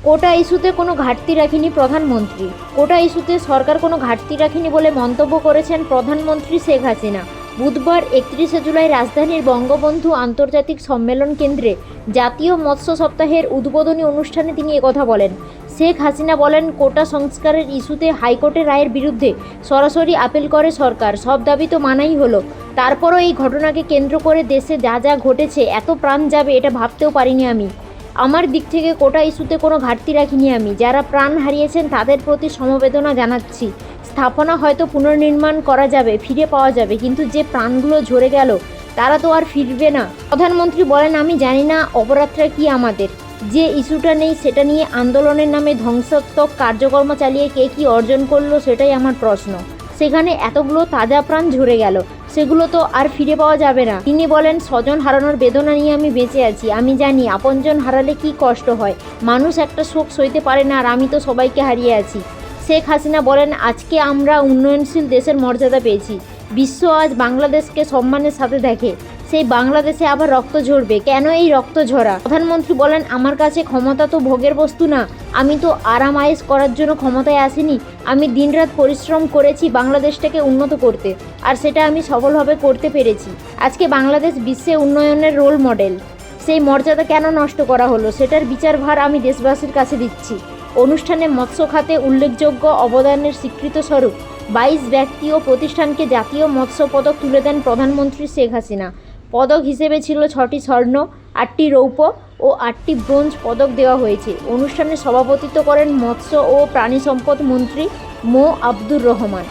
কোটা ইস্যুতে কোনো ঘাটতি রাখেনি প্রধানমন্ত্রী। কোটা ইস্যুতে সরকার কোনো ঘাটতি রাখেনি বলে মন্তব্য করেছেন প্রধানমন্ত্রী শেখ হাসিনা। বুধবার 31শে জুলাই রাজধানীর বঙ্গবন্ধু আন্তর্জাতিক সম্মেলন কেন্দ্রে জাতীয় মৎস্য সপ্তাহের উদ্বোধনী অনুষ্ঠানে তিনি একথা বলেন। শেখ হাসিনা বলেন, কোটা সংস্কারের ইস্যুতে হাইকোর্টের রায়ের বিরুদ্ধে সরাসরি আপিল করে সরকার। সব দাবি তো মানাই হলো, তারপরও এই ঘটনাকে কেন্দ্র করে দেশে যা যা ঘটেছে, এত প্রাণ যাবে এটা ভাবতেও পারিনি আমি। আমার দিক থেকে কোটা ইস্যুতে কোনো ঘাটতি রাখিনি আমি। যারা প্রাণ হারিয়েছেন তাদের প্রতি সমবেদনা জানাচ্ছি। স্থাপনা হয়তো পুনর্নির্মাণ করা যাবে, ফিরে পাওয়া যাবে, কিন্তু যে প্রাণগুলো ঝরে গেল তারা তো আর ফিরবে না। প্রধানমন্ত্রী বলেন, আমি জানি না অপরাধটা কি আমাদের। যে ইস্যুটা নেই সেটা নিয়ে আন্দোলনের নামে ধ্বংসাত্মক কার্যক্রম চালিয়ে কে কী অর্জন করলো সেটাই আমার প্রশ্ন। সেখানে এতগুলো তাজা প্রাণ ঝরে গেল, সেগুলো তো আর ফিরে পাওয়া যাবে না। তিনি বলেন, স্বজন হারানোর বেদনা নিয়ে আমি বেঁচে আছি। আমি জানি আপনজন হারালে কি কষ্ট হয়। মানুষ একটা শোক সইতে পারে না, আর আমি তো সবাইকে হারিয়ে আছি। শেখ হাসিনা বলেন, আজকে আমরা উন্নয়নশীল দেশের মর্যাদা পেয়েছি। বিশ্ব আজ বাংলাদেশকে সম্মানের সাথে দেখে। সেই বাংলাদেশে আবার রক্ত ঝরবে। কেন এই রক্ত ঝরা? প্রধানমন্ত্রী বলেন, আমার কাছে ক্ষমতা তো ভোগের বস্তু না। আমি তো আরাম আয়েশ করার জন্য ক্ষমতায় আসিনি। আমি দিনরাত পরিশ্রম করেছি বাংলাদেশটাকে উন্নত করতে, আর সেটা আমি সফলভাবে করতে পেরেছি। আজকে বাংলাদেশ বিশ্বে উন্নয়নের রোল মডেল। সেই মর্যাদা কেন নষ্ট করা হলো সেটার বিচারভার আমি দেশবাসীর কাছে দিচ্ছি। অনুষ্ঠানে মৎস্য খাতে উল্লেখযোগ্য অবদানের স্বীকৃত স্বরূপ 22 ব্যক্তি ও প্রতিষ্ঠানকে জাতীয় মৎস্য পদক তুলে দেন প্রধানমন্ত্রী শেখ হাসিনা। পদক হিসেবে ছিল 6টি স্বর্ণ, 8টি রৌপ্য ও 8টি ব্রোঞ্জ পদক দেওয়া হয়েছে। অনুষ্ঠানে সভাপতিত্ব করেন মৎস্য ও প্রাণী সম্পদ মন্ত্রী মো আব্দুর রহমান।